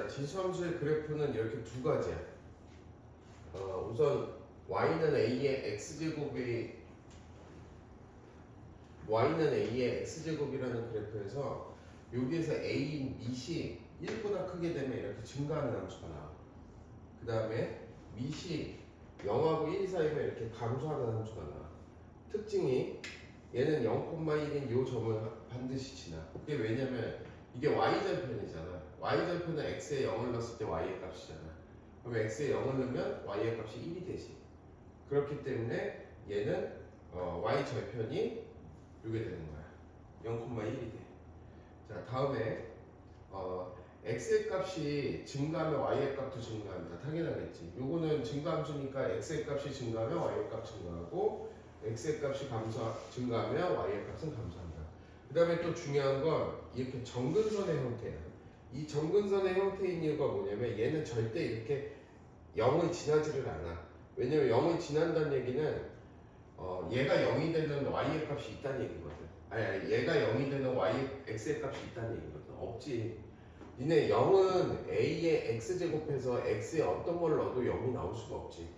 자, 지수함수의 그래프는 이렇게 두 가지야. 우선 y는 a의 x제곱이라는 그래프에서 여기에서 a인 밑이 1보다 크게 되면 이렇게 증가하는 함수가 나와. 그 다음에 밑이 0하고 1 사이면 이렇게 감소하는 함수가 나와. 특징이 얘는 0,1인 이 점을 반드시 지나. 그게 왜냐면 이게 y절편이잖아. y절편은 x에 0을 넣었을 때 y의 값이잖아. 그럼 x에 0을 넣으면 y의 값이 1이 되지. 그렇기 때문에 얘는 y절편이 이게 되는 거야. 0,1이 돼. 자, 다음에 x의 값이 증가하면 y의 값도 증가한다. 당연하겠지. 요거는 증가함수니까 x의 값이 증가하면 y의 값 증가하고 x의 값이 증가하면 y의 값은 감소한다. 그 다음에 또 중요한 건 이렇게 정근선의 형태야. 이 정근선의 형태인 이유가 뭐냐면 얘는 절대 이렇게 0을 지나지를 않아. 왜냐면 0을 지난다는 얘기는 얘가 0이 되는 y의 값이 있다는 얘기거든. 아니 얘가 0이 되는 x의 값이 있다는 얘기거든. 없지. 니네 0은 a의 x제곱해서 x에 어떤 걸 넣어도 0이 나올 수가 없지.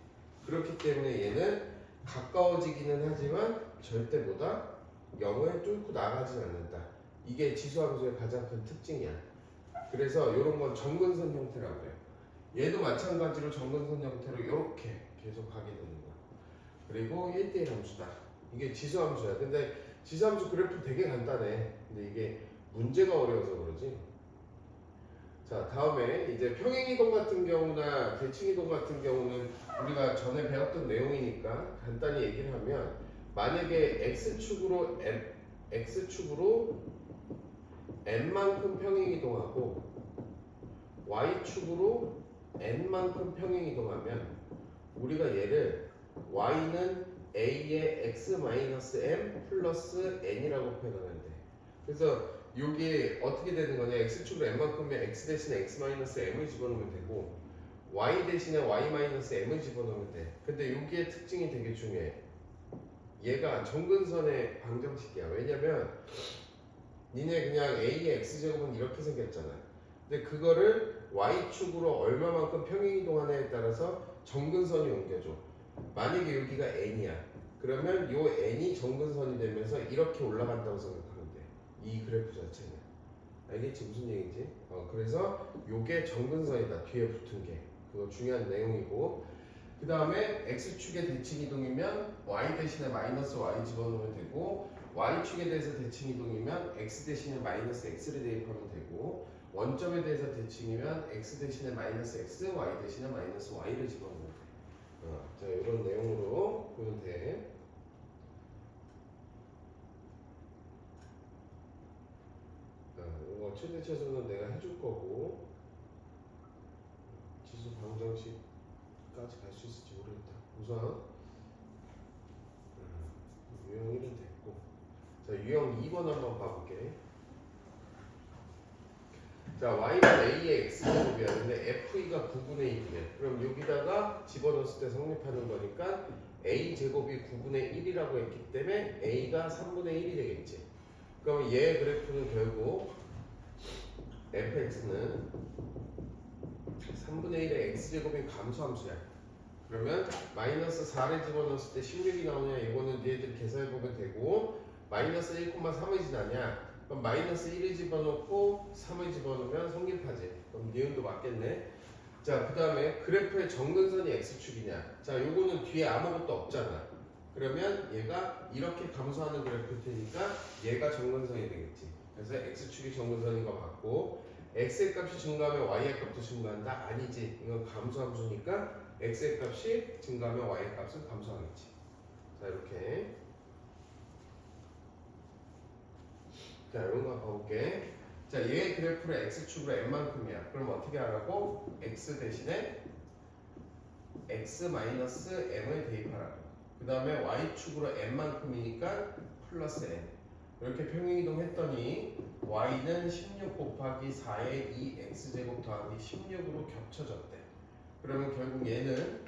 그렇기 때문에 얘는 가까워지기는 하지만 절대 보다 0을 뚫고 나가진 않는다. 이게 지수함수의 가장 큰 특징이야. 그래서 이런 건 정근선 형태라고 해요. 얘도 마찬가지로 정근선 형태로 이렇게 계속 가게 되는 거야. 그리고 1대1 함수다. 이게 지수함수야. 근데 지수함수 그래프 되게 간단해. 근데 이게 문제가 어려워서 그러지. 자, 다음에 이제 평행이동 같은 경우나 대칭이동 같은 경우는 우리가 전에 배웠던 내용이니까 간단히 얘기를 하면 만약에 x축으로 n만큼 평행이동하고 y축으로 n만큼 평행이동하면 우리가 얘를 y는 a의 x-m 플러스 n이라고 표현하면 돼. 그래서 이게 어떻게 되는 거냐? x축으로 n만큼이면 x 대신에 x-m을 집어넣으면 되고 y 대신에 y-m을 집어넣으면 돼. 근데 여기에 특징이 되게 중요해. 얘가 정근선의 방정식이야. 왜냐면 니네 그냥 a의 x제곱은 이렇게 생겼잖아. 근데 그거를 y축으로 얼마만큼 평행이동하냐에 따라서 정근선이 옮겨줘. 만약에 여기가 n이야. 그러면 요 n이 정근선이 되면서 이렇게 올라간다고 생각하면 돼. 이 그래프 자체는. 알겠지? 무슨 얘기인지? 그래서 요게 정근선이다. 뒤에 붙은 게. 그거 중요한 내용이고. 그 다음에 x축의 대칭이동이면 y 대신에 마이너스 y 집어넣으면 되고 y축에 대해서 대칭이동이면 x 대신에 마이너스 x를 대입하면 되고 원점에 대해서 대칭이면 x 대신에 마이너스 x, y 대신에 마이너스 y를 집어넣으면 돼. 자, 이런 내용으로 보면 돼. 이거 최대 최소는 내가 해줄 거고 지수 방정식까지 갈 수 있을지 모르겠다. 우선 유형 1은 됐고, 자, 유형 2번 한번 봐볼게. 자, y는 a의 x제곱이야. 근데 f가 9분의 1이래. 그럼 여기다가 집어넣었을 때 성립하는 거니까 a제곱이 9분의 1이라고 했기 때문에 a가 3분의 1이 되겠지. 그럼 얘 그래프는 결국 fx는 3분의 1의 x제곱인 감소함수야. 그러면 마이너스 4를 집어넣었을 때 16이 나오냐? 이거는 얘들 계산해보면 되고 마이너스 1,3을 지나냐? 그럼 마이너스 1을 집어넣고 3을 집어넣으면 성립하지. 그럼 니은도 맞겠네. 자, 그 다음에 그래프의 정근선이 x축이냐? 자, 요거는 뒤에 아무것도 없잖아. 그러면 얘가 이렇게 감소하는 그래프일 테니까 얘가 정근선이 되겠지. 그래서 x축이 정근선인 거 맞고 x의 값이 증가하면 y의 값도 증가한다? 아니지. 이건 감소함수니까 x의 값이 증가하면 y의 값은 감소하겠지. 자, 이렇게. 자, 이런 거 봐볼게. 자, 얘의 그래프를 x축으로 n만큼이야. 그럼 어떻게 하라고? x 대신에 x-m을 대입하라고. 그 다음에 y축으로 n만큼이니까 플러스 n. 이렇게 평행이동 했더니 y는 16 곱하기 4의 2x제곱 더하기 16으로 겹쳐졌대. 그러면 결국 얘는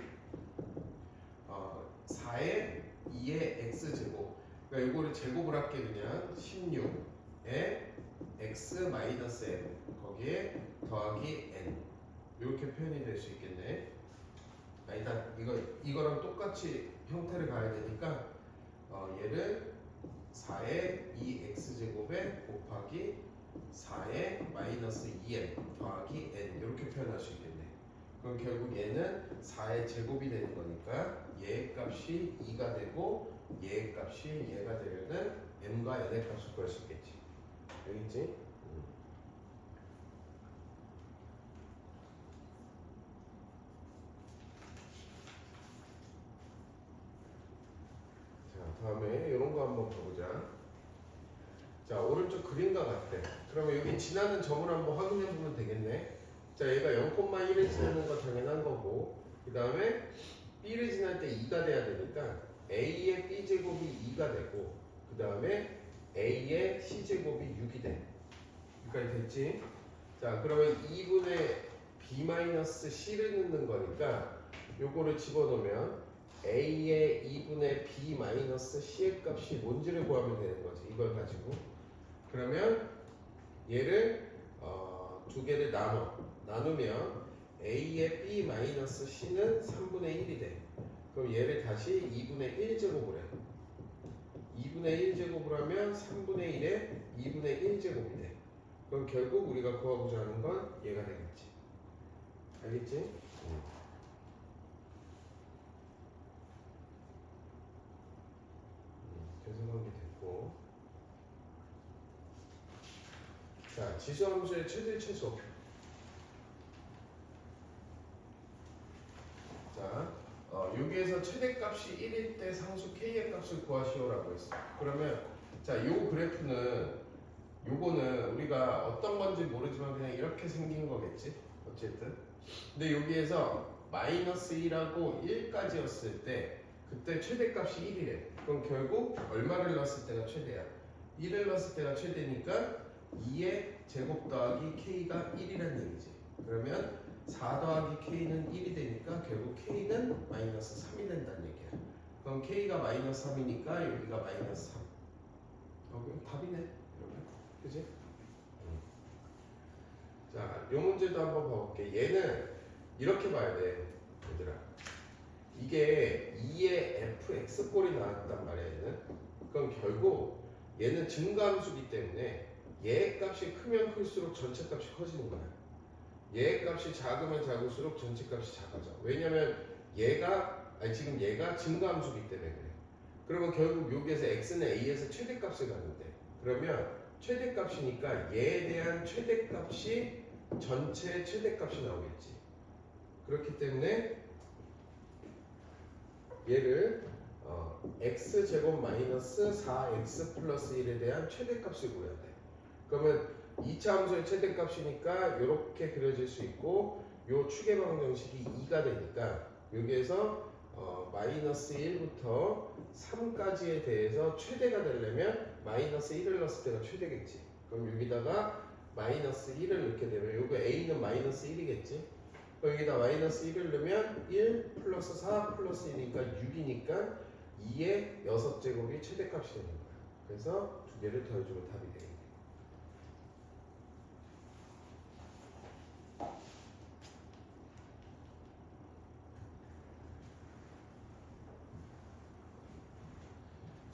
4의 2의 x제곱, 그러니까 이거를 제곱을 할게. 그냥 16에 x-n 거기에 더하기 n. 이렇게 표현이 될 수 있겠네. 아니다. 이거랑 똑같이 형태를 가야 되니까 얘를 4의 2x제곱에 곱하기 4의 마이너스 2n 더하기 n 이렇게 표현할 수 있겠네. 그럼 결국 얘는 4의 제곱이 되는 거니까 얘의 값이 2가 되고 얘의 값이 얘가 되면은 m과 n의 값을 구할 수 있겠지. 알겠지? 자, 다음에 이런 거 한번 봐보자. 자, 오른쪽 그림과 같대. 그러면 여기 지나는 점을 한번 확인해 보면 되겠네. 자, 얘가 0,1을 지나는 거 당연한 거고, 그 다음에 b를 지날 때 2가 돼야 되니까 a의 b제곱이 2가 되고, 그 다음에 a의 c제곱이 6이 돼. 여기까지 됐지? 자, 그러면 2분의 b-c를 넣는 거니까 요거를 집어넣으면 a의 2분의 b-c의 값이 뭔지를 구하면 되는 거지. 이걸 가지고. 그러면 얘를 두 개를 나누면 a의 b-c는 3분의 1이 돼. 그럼 얘를 다시 2분의 1제곱을 해. 2분의 1제곱을 하면 3분의 1에 2분의 1제곱이 돼. 그럼 결국 우리가 구하고자 하는 건 얘가 되겠지. 알겠지? 계산관계 됐고. 자, 지수함수의 최대 최소. 자, 여기에서 최대값이 1일 때 상수 k의 값을 구하시오라고 했어. 그러면 자, 요 그래프는 요거는 우리가 어떤 건지 모르지만 그냥 이렇게 생긴 거겠지. 어쨌든. 근데 여기에서 마이너스 1하고 1까지였을 때 그때 최대값이 1이래. 그럼 결국 얼마를 넣었을 때가 최대야? 1을 넣었을 때가 최대니까 2의 제곱 더하기 k가 1이란 얘기지. 그러면 4 더하기 k는 1이 되니까 결국 k는 마이너스 3이 된다는 얘기야. 그럼 k가 마이너스 3이니까 여기가 마이너스 3. 그럼 답이네. 이러면. 그지? 자, 이 문제도 한번 봐볼게. 얘는 이렇게 봐야 돼. 얘들아. 이게 2의 fx꼴이 나왔단 말이야. 얘는. 그럼 결국 얘는 증가함수기 때문에 얘의 값이 크면 클수록 전체 값이 커지는 거야. 얘의 값이 작으면 작을수록 전체 값이 작아져. 왜냐면 지금 얘가 증가함수기 때문에 그래. 그러면 결국 여기에서 x는 a에서 최대값을 갖는데, 그러면 최대값이니까 얘에 대한 최대값이 전체 최대값이 나오겠지. 그렇기 때문에 얘를 x제곱 마이너스 4x 플러스 1에 대한 최대값을 구해야 돼. 그러면 2차 함수의 최대값이니까 이렇게 그려질 수 있고, 요 추계 방정식이 2가 되니까 여기에서 마이너스 1부터 3까지에 대해서 최대가 되려면 마이너스 1을 넣었을 때가 최대겠지. 그럼 여기다가 마이너스 1을 넣게 되면 여기 a는 마이너스 1이겠지. 그럼 여기다 마이너스 1을 넣으면 1 플러스 4 플러스 1이니까 6이니까 2의 6제곱이 최대값이 되는 거야. 그래서 두 개를 더해주면 답이 되겠네.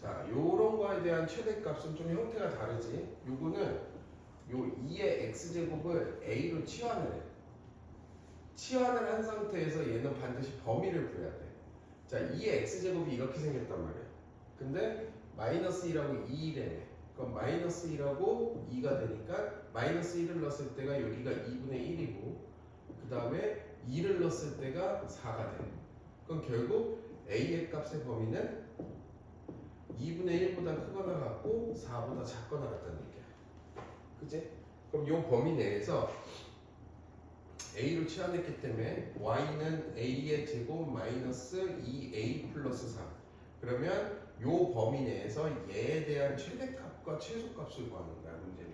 자, 요런 거에 대한 최대값은 좀 형태가 다르지. 요거는 요 2의 x제곱을 a로 치환을 해. 치환을 한 상태에서 얘는 반드시 범위를 구해야 돼. 자, 2의 x제곱이 이렇게 생겼단 말이야. 근데 마이너스 1하고 2래. 그럼 마이너스 1하고 2가 되니까 마이너스 1을 넣었을 때가 여기가 2분의 1이고, 그 다음에 2를 넣었을 때가 4가 돼. 그럼 결국 a의 값의 범위는 2분의 1보다 크거나 같고 4보다 작거나 같다는 얘기야. 그치? 그럼 이 범위 내에서 a로 치환했기 때문에 y는 a의 제곱 마이너스 2a 플러스 4. 그러면 이 범위 내에서 얘에 대한 최대값과 최소값을 구하는 거야, 문제는.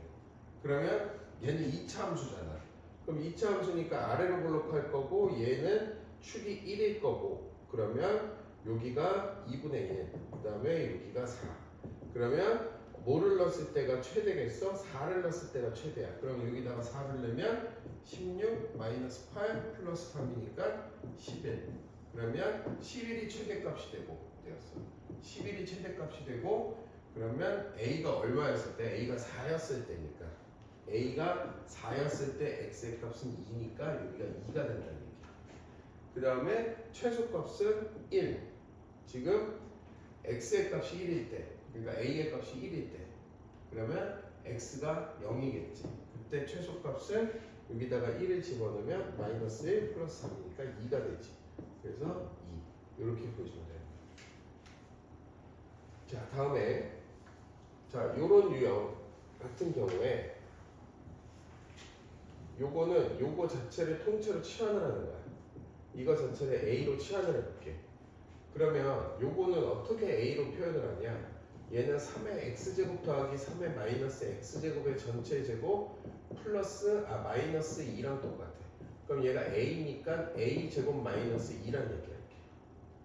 그러면 얘는 2차 함수잖아. 그럼 2차 함수니까 아래로 블록할 거고, 얘는 축이 1일 거고, 그러면 여기가 2분의 1, 그 다음에 여기가 4. 그러면 뭐를 넣었을 때가 최대겠어? 4를 넣었을 때가 최대야. 그럼 여기다가 4를 넣으면 16 마이너스 8 플러스 3이니까 11. 그러면 11이 최대값이 되었어. 11이 최대값이 되고 그러면 A가 얼마였을 때? A가 4였을 때니까 A가 4였을 때 X의 값은 2니까 여기가 2가 된다는 얘기야. 그 다음에 최소값은 1. 지금 X의 값이 1일 때 그러니까 A의 값이 1일 때 그러면 X가 0이겠지. 그때 최소값은 여기다가 1을 집어넣으면 마이너스 1 플러스 3이니까 2가 되지. 그래서 2 이렇게 보여주면 돼요. 자 다음에 자 요런 유형 같은 경우에 요거는 요거 자체를 통째로 치환을 하는 거야. 이거 자체를 A로 치환을 해볼게. 그러면 요거는 어떻게 A로 표현을 하냐? 얘는 3의 x제곱 더하기 3의 마이너스 x제곱의 전체 제곱 플러스 마이너스 2랑 똑같아. 그럼 얘가 A니까 A제곱 마이너스 2란 얘기할게.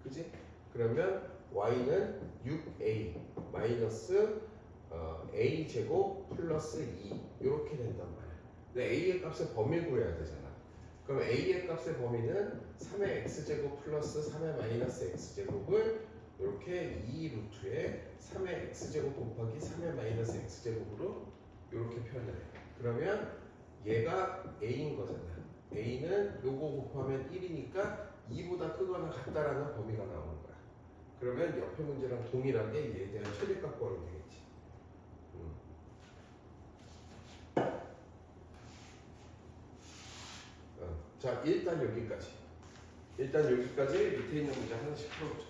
그지? 그러면 Y는 6A 마이너스 A제곱 플러스 2 이렇게 된단 말이야. 근데 A의 값의 범위를 구해야 되잖아. 그럼 A의 값의 범위는 3의 x제곱 플러스 3의 마이너스 x제곱을 이렇게 2 루트에 3의 x제곱 곱하기 3의 마이너스 x제곱으로 이렇게 표현을 해. 그러면 얘가 A인 거잖아. A는 요거 곱하면 1이니까 2보다 크거나 같다라는 범위가 나오는 거야. 그러면 옆에 문제랑 동일하게 얘에 대한 최대값 구하면 되겠지. 자 일단 여기까지. 밑에 있는 문제 하나씩 풀어보자.